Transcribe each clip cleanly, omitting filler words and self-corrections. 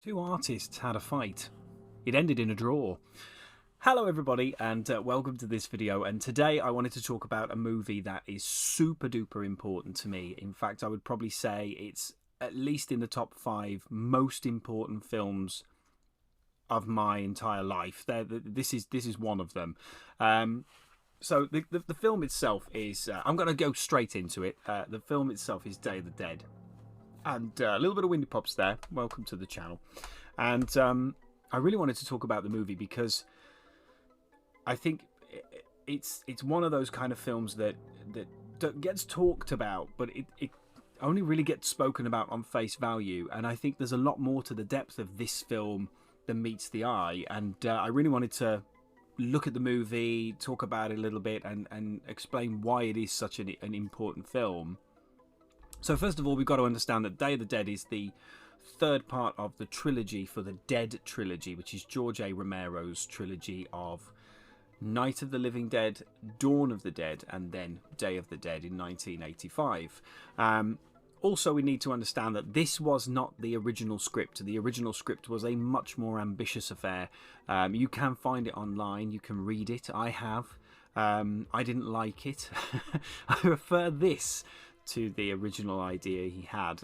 Two artists had a fight. It ended in a draw. Hello everybody and welcome to this video, and today I wanted to talk about a movie that is super duper important to me. In fact, I would probably say it's at least in the top 5 most important films of my entire life. This is one of them. So the film itself is, I'm going to go straight into it. The film itself is Day of the Dead. And a little bit of Windy Pops there. Welcome to the channel. And I really wanted to talk about the movie because I think it's one of those kind of films that gets talked about, but it only really gets spoken about on face value. And I think there's a lot more to the depth of this film than meets the eye. And I really wanted to look at the movie, talk about it a little bit, and explain why it is such an important film. So first of all, we've got to understand that Day of the Dead is the third part of the trilogy for the Dead trilogy, which is George A. Romero's trilogy of Night of the Living Dead, Dawn of the Dead, and then Day of the Dead in 1985. Also, we need to understand that this was not the original script. The original script was a much more ambitious affair. You can find it online. You can read it. I have. I didn't like it. I prefer this to the original idea he had,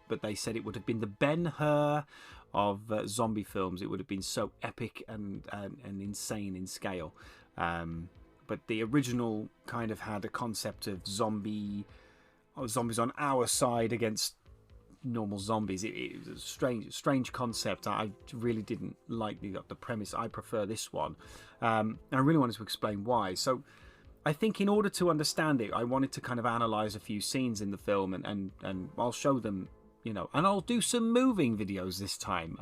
but they said it would have been the Ben-Hur of zombie films. It would have been so epic and insane in scale, but the original kind of had a concept of zombies on our side against normal zombies. It was a strange concept. I really didn't like the premise. I prefer this one, and I really wanted to explain why. So I think in order to understand it, I wanted to kind of analyse a few scenes in the film, and I'll show them, you know, and I'll do some moving videos this time.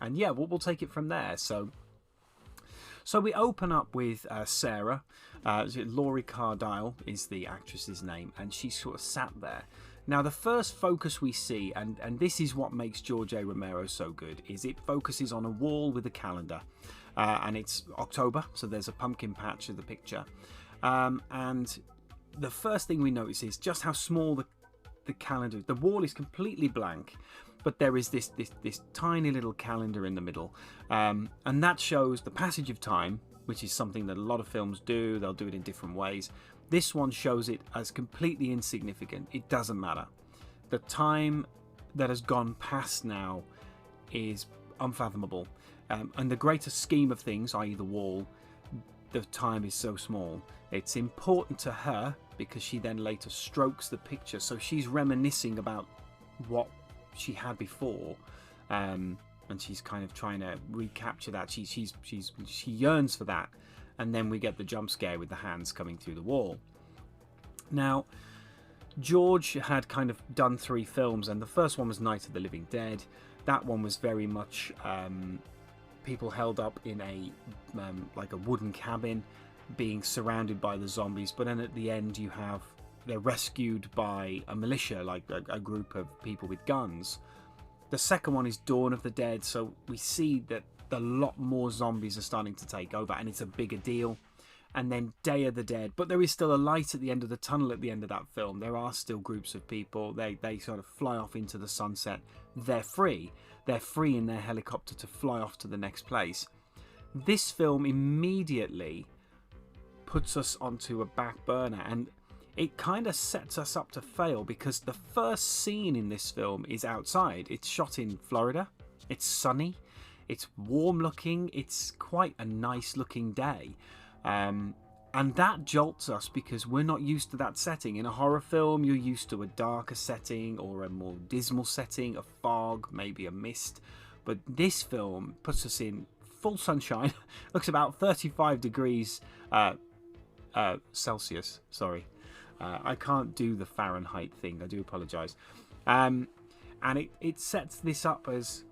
And yeah, we'll take it from there. So we open up with Sarah. Laurie Cardile is the actress's name, and she's sort of sat there. Now, the first focus we see, and this is what makes George A. Romero so good, is it focuses on a wall with a calendar. And it's October, so there's a pumpkin patch of the picture. And the first thing we notice is just how small the calendar. The wall is completely blank, but there is this tiny little calendar in the middle, and that shows the passage of time, which is something that a lot of films do. They'll do it in different ways. This one shows it as completely insignificant. It doesn't matter. The time that has gone past now is unfathomable. And the greater scheme of things, i.e. the wall, the time is so small. It's important to her because she then later strokes the picture. So she's reminiscing about what she had before, and she's kind of trying to recapture that. She yearns for that. And then we get the jump scare with the hands coming through the wall. Now, George had kind of done 3 films, and the first one was Night of the Living Dead. That one was very much people held up in a like a wooden cabin, being surrounded by the zombies. But then at the end, they're rescued by a militia, like a group of people with guns. The second one is Dawn of the Dead, so we see that a lot more zombies are starting to take over, and it's a bigger deal. And then Day of the Dead, but there is still a light at the end of the tunnel at the end of that film. There are still groups of people. They sort of fly off into the sunset. They're free in their helicopter to fly off to the next place. This film immediately puts us onto a back burner, and it kind of sets us up to fail because the first scene in this film is outside. It's shot in Florida. It's sunny. It's warm looking. It's quite a nice looking day. And that jolts us because we're not used to that setting. In a horror film, you're used to a darker setting or a more dismal setting, a fog, maybe a mist. But this film puts us in full sunshine. Looks about 35 degrees Celsius. Sorry. I can't do the Fahrenheit thing. I do apologise. And it sets this up as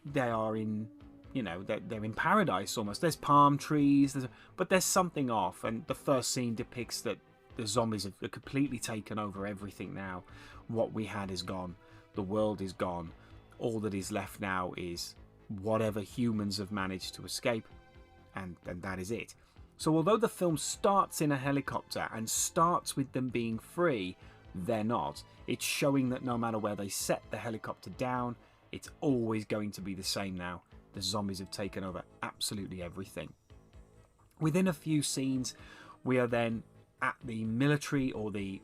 they are in, you know, they're in paradise almost. There's palm trees, but there's something off. And the first scene depicts that the zombies have completely taken over everything now. What we had is gone. The world is gone. All that is left now is whatever humans have managed to escape. And that is it. So although the film starts in a helicopter and starts with them being free, they're not. It's showing that no matter where they set the helicopter down, It's always going to be the same now. The zombies have taken over absolutely everything. Within a few scenes, we are then at the military or the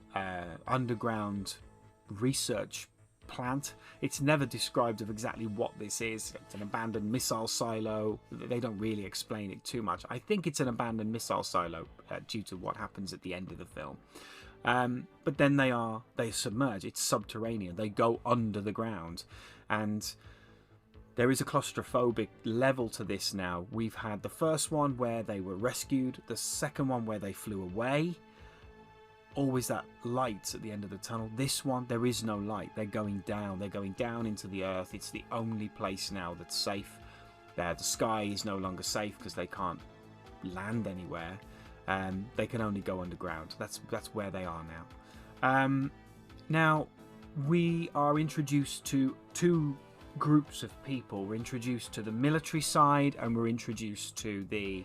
underground research plant. It's never described of exactly what this is. It's an abandoned missile silo. They don't really explain it too much. I think it's an abandoned missile silo due to what happens at the end of the film. But then they submerge. It's subterranean. They go under the ground, and there is a claustrophobic level to this now. We've had the first one where they were rescued, the second one where they flew away. Always that light at the end of the tunnel. This one, there is no light. They're going down. They're going down into the earth. It's the only place now that's safe. The sky is no longer safe because they can't land anywhere. They can only go underground. That's where they are now. Now, we are introduced to two groups of people. We're introduced to the military side, and we're introduced to the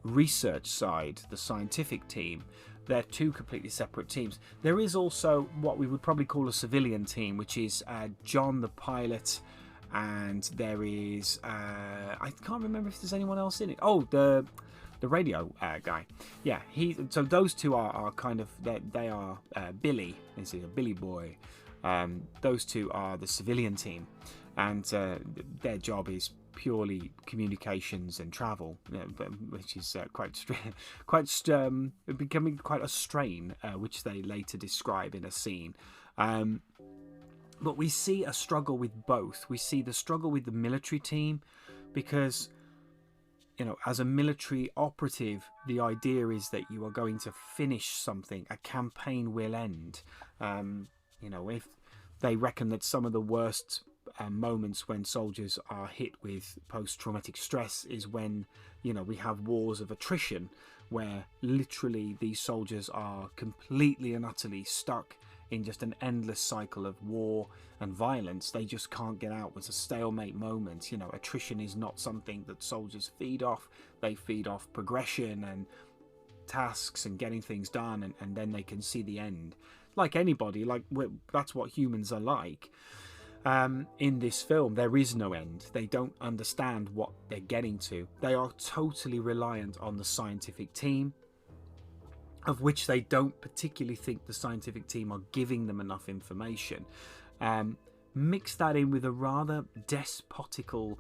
research side, the scientific team. They're two completely separate teams. There is also what we would probably call a civilian team, which is John the pilot, and there is I can't remember if there's anyone else in it. Oh, the radio guy. Yeah, so those two are kind of, they are Billy. This is a Billy boy. Those two are the civilian team, and their job is purely communications and travel, which is becoming quite a strain, which they later describe in a scene. But we see a struggle with both. We see the struggle with the military team because, as a military operative, the idea is that you are going to finish something. A campaign will end. If they reckon that some of the worst moments when soldiers are hit with post-traumatic stress is when, we have wars of attrition, where literally these soldiers are completely and utterly stuck in just an endless cycle of war and violence. They just can't get out. It's a stalemate moment. Attrition is not something that soldiers feed off. They feed off progression and tasks and getting things done, and then they can see the end. Like anybody, that's what humans are like. In this film, there is no end. They don't understand what they're getting to. They are totally reliant on the scientific team, of which they don't particularly think the scientific team are giving them enough information. Mix that in with a rather despotical,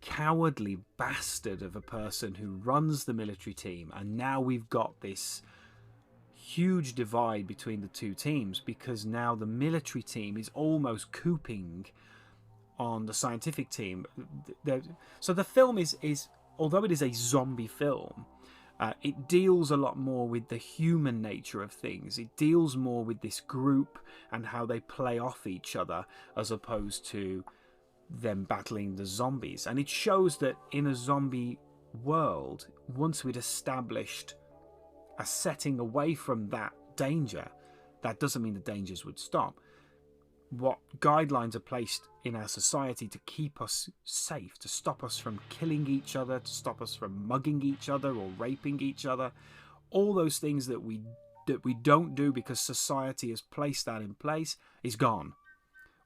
cowardly bastard of a person who runs the military team, and now we've got this huge divide between the two teams, because now the military team is almost cooping on the scientific team. So the film is although it is a zombie film, it deals a lot more with the human nature of things. It deals more with this group and how they play off each other, as opposed to them battling the zombies. And it shows that in a zombie world, once we'd established a setting away from that danger, that doesn't mean the dangers would stop. What guidelines are placed in our society to keep us safe, to stop us from killing each other, to stop us from mugging each other or raping each other, all those things that we don't do because society has placed that in place, is gone.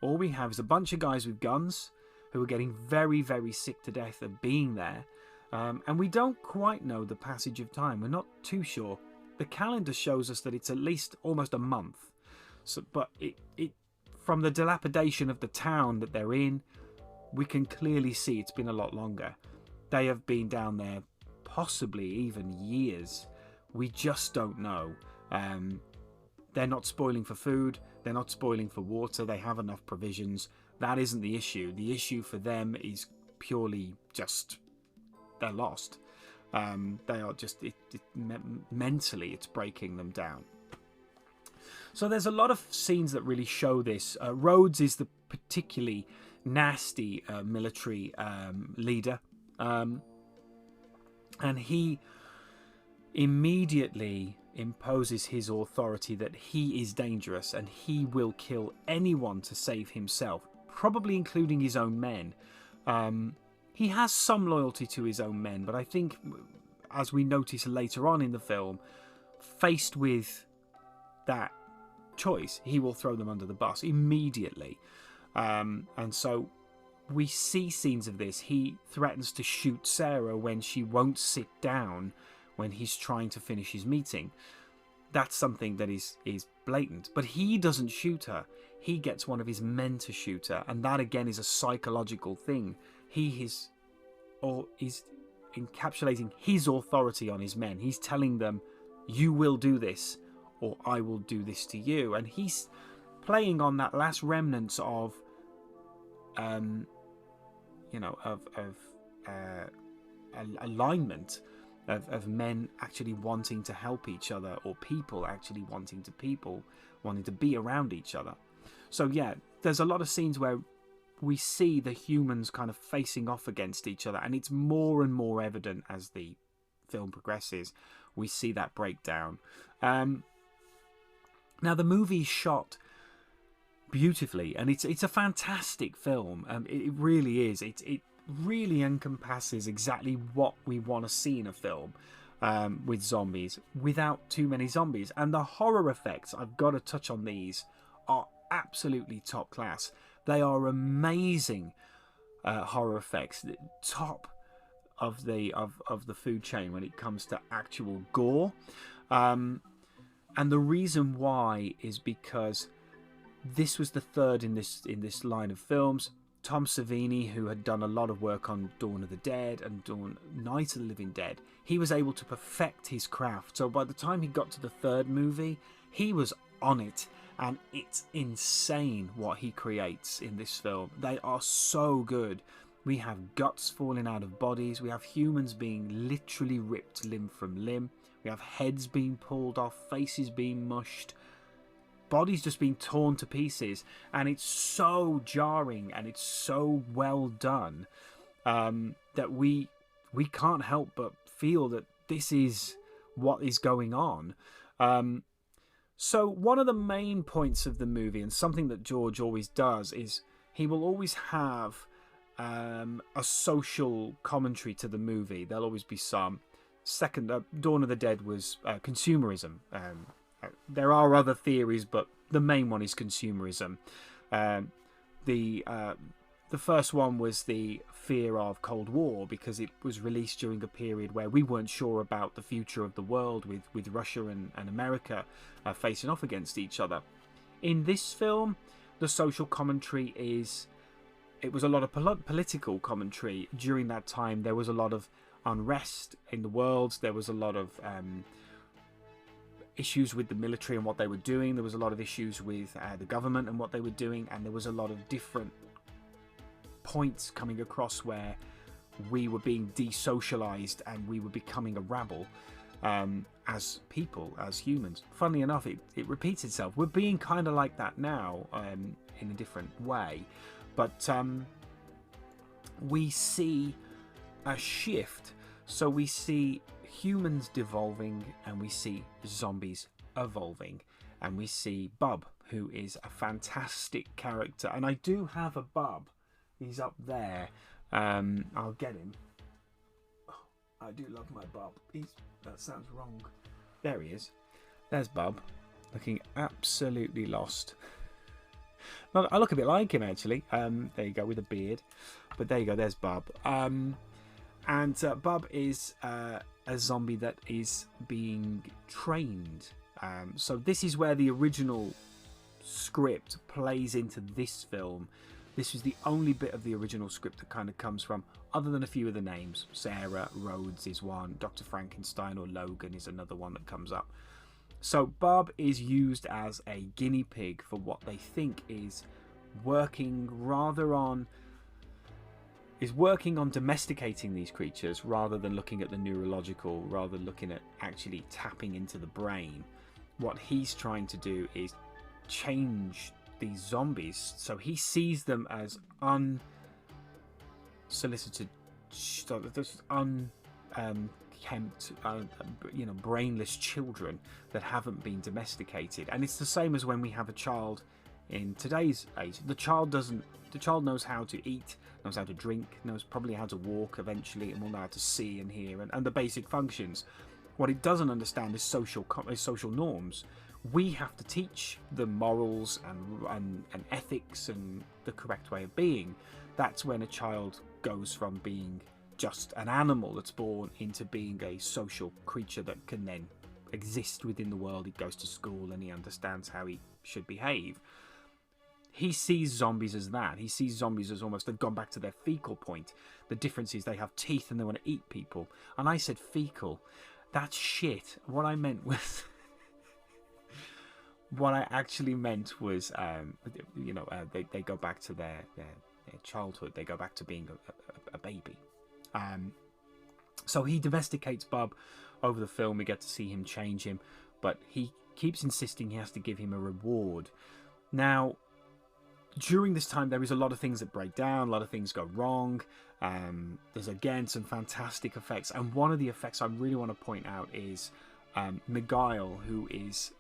All we have is a bunch of guys with guns who are getting very, very sick to death of being there. And we don't quite know the passage of time. We're not too sure. The calendar shows us that it's at least almost a month. So, but it from the dilapidation of the town that they're in, we can clearly see it's been a lot longer. They have been down there possibly even years. We just don't know. They're not spoiling for food. They're not spoiling for water. They have enough provisions. That isn't the issue. The issue for them is purely just they're lost. They are just mentally, it's breaking them down. So there's a lot of scenes that really show this. Rhodes is the particularly nasty military leader, and he immediately imposes his authority that he is dangerous and he will kill anyone to save himself, probably including his own men. He has some loyalty to his own men, but I think, as we notice later on in the film, faced with that choice, he will throw them under the bus immediately. And so we see scenes of this. He threatens to shoot Sarah when she won't sit down when he's trying to finish his meeting. That's something that is blatant. But he doesn't shoot her. He gets one of his men to shoot her. And that, again, is a psychological thing. He is encapsulating his authority on his men. He's telling them, you will do this, or I will do this to you. And he's playing on that last remnants of alignment of men actually wanting to help each other, or people actually wanting to be around each other. So yeah, there's a lot of scenes where we see the humans kind of facing off against each other, and it's more and more evident as the film progresses. We see that breakdown. Now the movie is shot beautifully, and it's a fantastic film. It really is. It really encompasses exactly what we want to see in a film with zombies, without too many zombies. And the horror effects, I've got to touch on these, are absolutely top class. They are amazing horror effects, top of the food chain when it comes to actual gore. And the reason why is because this was the third in this line of films. Tom Savini, who had done a lot of work on Dawn of the Dead and Night of the Living Dead, he was able to perfect his craft. So by the time he got to the third movie, he was on it. And it's insane what he creates in this film. They are so good. We have guts falling out of bodies. We have humans being literally ripped limb from limb. We have heads being pulled off, faces being mushed, bodies just being torn to pieces. And it's so jarring and it's so well done that we can't help but feel that this is what is going on. So one of the main points of the movie, and something that George always does, is he will always have a social commentary to the movie. There'll always be some. Second, Dawn of the Dead was consumerism. There are other theories, but the main one is consumerism. The first one was the fear of Cold War, because it was released during a period where we weren't sure about the future of the world, with Russia and America facing off against each other. In this film, the social commentary it was a lot of political commentary. During that time, there was a lot of unrest in the world. There was a lot of issues with the military and what they were doing. There was a lot of issues with the government and what they were doing, and there was a lot of different points coming across where we were being desocialized and we were becoming a rabble as people, as humans. Funnily enough, it repeats itself. We're being kind of like that now in a different way, but we see a shift. So we see humans devolving, and we see zombies evolving, and we see Bub, who is a fantastic character. And I do have a Bub. He's up there. I'll get him. Oh, I do love my Bub. That sounds wrong. There he is. There's Bub, looking absolutely lost. I look a bit like him, actually. There you go, with a beard. But there you go, there's Bub. And Bub is a zombie that is being trained. So this is where the original script plays into this film. This is the only bit of the original script that kind of comes from, other than a few of the names. Sarah, Rhodes is one, Dr. Frankenstein or Logan is another one that comes up. So Bub is used as a guinea pig for what they think is working on domesticating these creatures, rather than looking at the neurological, rather than looking at actually tapping into the brain. What he's trying to do is change these zombies, so he sees them as unsolicited, unkempt, brainless children that haven't been domesticated. And it's the same as when we have a child in today's age. The child knows how to eat, knows how to drink, knows probably how to walk eventually, and will know how to see and hear and the basic functions. What it doesn't understand is social norms. We have to teach them morals and ethics and the correct way of being. That's when a child goes from being just an animal that's born into being a social creature that can then exist within the world. He goes to school and he understands how he should behave. He sees zombies as that. He sees zombies as almost, they've gone back to their fecal point. The difference is they have teeth and they want to eat people. And I said fecal. That's shit. What I meant was... what I actually meant was, they go back to their childhood. They go back to being a baby. So he domesticates Bub over the film. We get to see him change him. But he keeps insisting he has to give him a reward. Now... during this time, there is a lot of things that break down, a lot of things go wrong. There's, again, some fantastic effects. And one of the effects I really want to point out is Miguel, who is,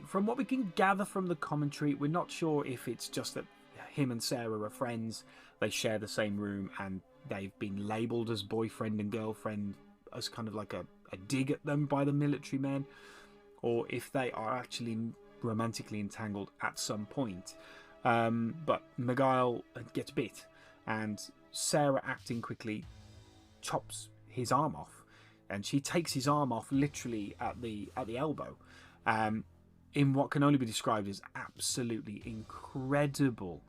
from what we can gather from the commentary, we're not sure if it's just that him and Sarah are friends, they share the same room, and they've been labelled as boyfriend and girlfriend as kind of like a dig at them by the military men, or if they are actually romantically entangled at some point. But Miguel gets bit, and Sarah, acting quickly, chops his arm off, and she takes his arm off literally at the elbow, in what can only be described as absolutely incredible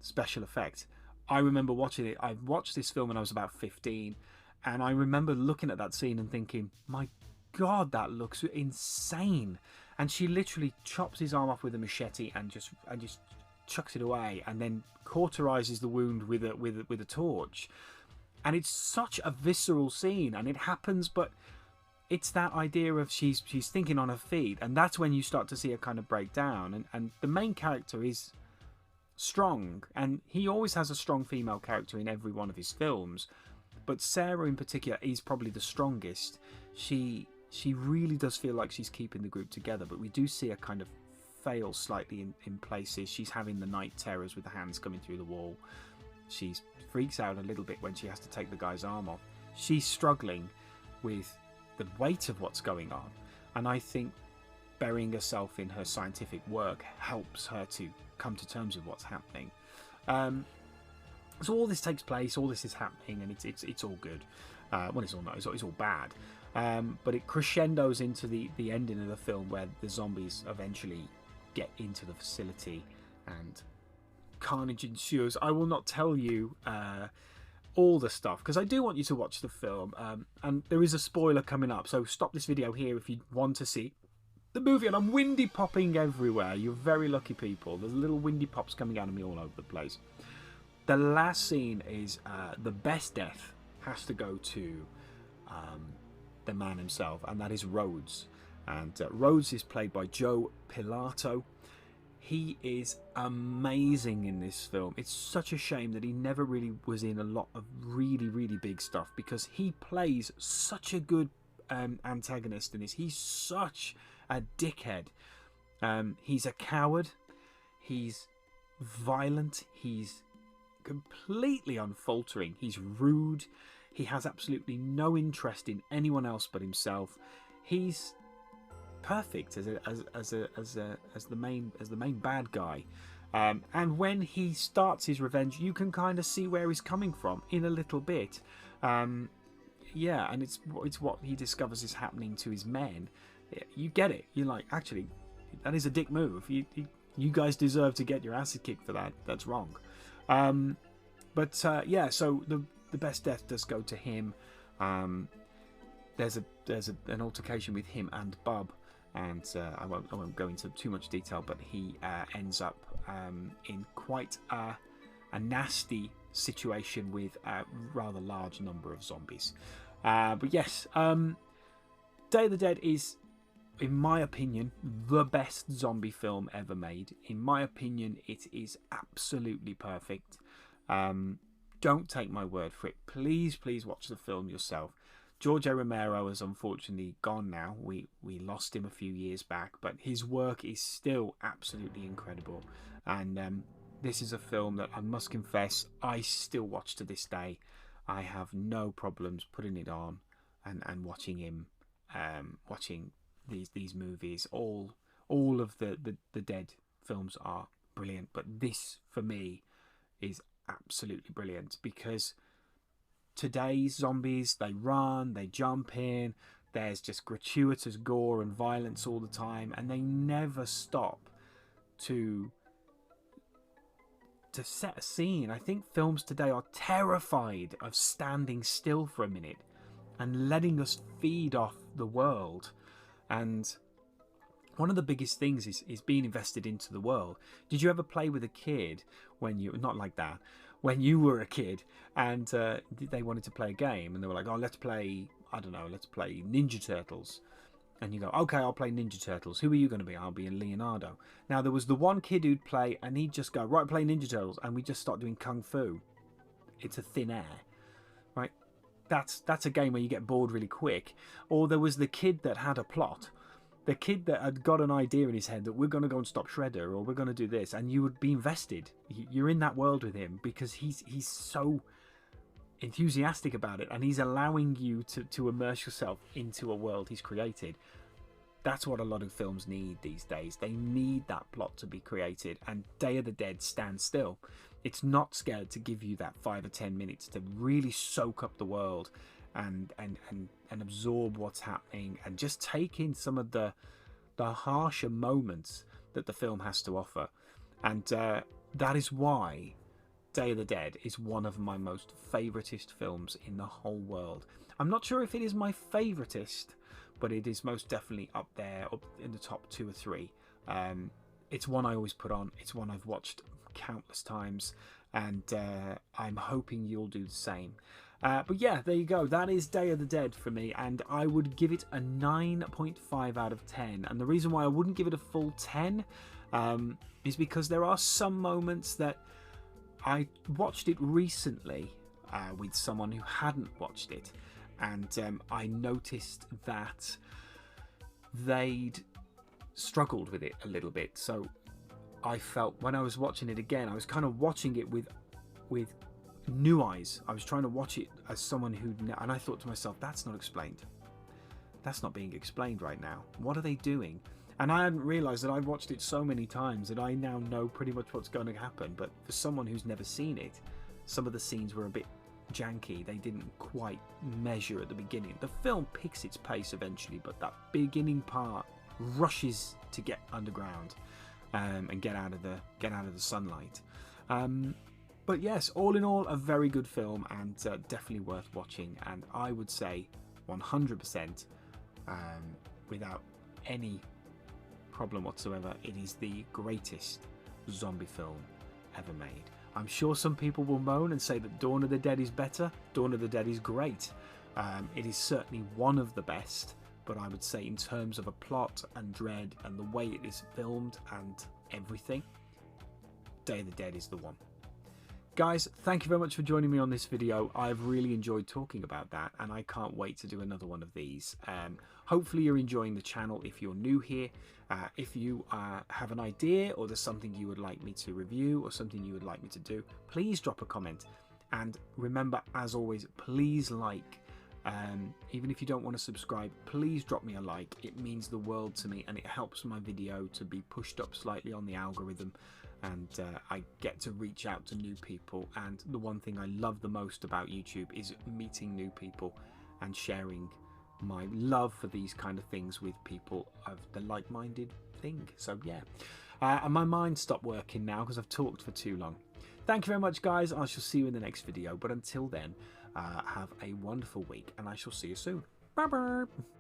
special effect. I remember watching it. I watched this film when I was about 15, and I remember looking at that scene and thinking, my God, that looks insane. And she literally chops his arm off with a machete and just chucks it away, and then cauterizes the wound with a torch. And it's such a visceral scene, and it happens, but it's that idea of she's thinking on her feet, and that's when you start to see her kind of break down. And the main character is strong, and he always has a strong female character in every one of his films, but Sarah in particular is probably the strongest. She really does feel like she's keeping the group together, but we do see her kind of fail slightly in places. She's having the night terrors with the hands coming through the wall. She freaks out a little bit when she has to take the guy's arm off. She's struggling with the weight of what's going on, and I think burying herself in her scientific work helps her to come to terms with what's happening. So all this takes place, all this is happening, and it's all good. Well, it's all bad. But it crescendos into the ending of the film, where the zombies eventually get into the facility and carnage ensues. I will not tell you all the stuff, because I do want you to watch the film, and there is a spoiler coming up, so stop this video here if you want to see the movie. And I'm windy popping everywhere. You're very lucky people. There's little windy pops coming out of me all over the place. The last scene is the best death has to go to the man himself, and that is Rhodes. And Rhodes is played by Joe Pilato. He is amazing in this film. It's such a shame that he never really was in a lot of really, really big stuff, because he plays such a good antagonist in this. He's such a dickhead. He's a coward. He's violent. He's completely unfaltering. He's rude. He has absolutely no interest in anyone else but himself. He's perfect as the main bad guy. And when he starts his revenge, you can kind of see where he's coming from in a little bit. Yeah, and it's what he discovers is happening to his men. You get it. You're like, actually, that is a dick move. You guys deserve to get your asses kicked for that. That's wrong. Yeah, so the best death does go to him. There's an altercation with him and Bub, and I won't go into too much detail, but he ends up in quite a nasty situation with a rather large number of zombies. But yes, Day of the Dead is, in my opinion, the best zombie film ever made. In my opinion, it is absolutely perfect. Don't take my word for it. Please watch the film yourself. George A. Romero is unfortunately gone now. We lost him a few years back, but his work is still absolutely incredible. And this is a film that I must confess I still watch to this day. I have no problems putting it on and watching him, watching these movies. All of the Dead films are brilliant, but this for me is absolutely brilliant, because today's zombies, they run, they jump in, there's just gratuitous gore and violence all the time, and they never stop to set a scene. I think films today are terrified of standing still for a minute and letting us feed off the world. And one of the biggest things is being invested into the world. Did you ever play with a kid when you, not like that, when you were a kid and they wanted to play a game and they were like, oh, let's play, I don't know, let's play Ninja Turtles. And you go, okay, I'll play Ninja Turtles. Who are you going to be? I'll be Leonardo. Now, there was the one kid who'd play and he'd just go, right, play Ninja Turtles. And we just start doing Kung Fu. It's a thin air, right? That's a game where you get bored really quick. Or there was the kid that had a plot. The kid that had got an idea in his head that we're going to go and stop Shredder, or we're going to do this, and you would be invested. You're in that world with him because he's so enthusiastic about it, and he's allowing you to immerse yourself into a world he's created. That's what a lot of films need these days. They need that plot to be created, and Day of the Dead stands still. It's not scared to give you that 5 or 10 minutes to really soak up the world and absorb what's happening, and just take in some of the harsher moments that the film has to offer. And that is why Day of the Dead is one of my most favoritist films in the whole world. I'm not sure if it is my favoritist, but it is most definitely up there, up in the top 2 or 3. It's one I always put on. It's one I've watched countless times, and I'm hoping you'll do the same. But yeah, there you go. That is Day of the Dead for me, and I would give it a 9.5 out of 10. And the reason why I wouldn't give it a full 10 is because there are some moments that I watched it recently with someone who hadn't watched it, and I noticed that they'd struggled with it a little bit. So I felt when I was watching it again, I was kind of watching it with new eyes. I was trying to watch it as someone who, and I thought to myself, that's not explained. That's not being explained right now. What are they doing? And I hadn't realised that I've watched it so many times that I now know pretty much what's going to happen. But for someone who's never seen it, some of the scenes were a bit janky. They didn't quite measure at the beginning. The film picks its pace eventually, but that beginning part rushes to get underground and get out of the sunlight. But yes, all in all, a very good film, and definitely worth watching. And I would say 100%, without any problem whatsoever, it is the greatest zombie film ever made. I'm sure some people will moan and say that Dawn of the Dead is better. Dawn of the Dead is great. It is certainly one of the best, but I would say in terms of a plot and dread and the way it is filmed and everything, Day of the Dead is the one. Guys, thank you very much for joining me on this video. I've really enjoyed talking about that, and I can't wait to do another one of these. Hopefully you're enjoying the channel if you're new here. If you have an idea, or there's something you would like me to review, or something you would like me to do, please drop a comment. And remember, as always, please like. Even if you don't want to subscribe, please drop me a like. It means the world to me, and it helps my video to be pushed up slightly on the algorithm, and I get to reach out to new people. And the one thing I love the most about YouTube is meeting new people and sharing my love for these kind of things with people of the like-minded thing. So yeah, and my mind stopped working now because I've talked for too long. Thank you very much, guys. I shall see you in the next video, but until then, have a wonderful week, and I shall see you soon. Bye bye.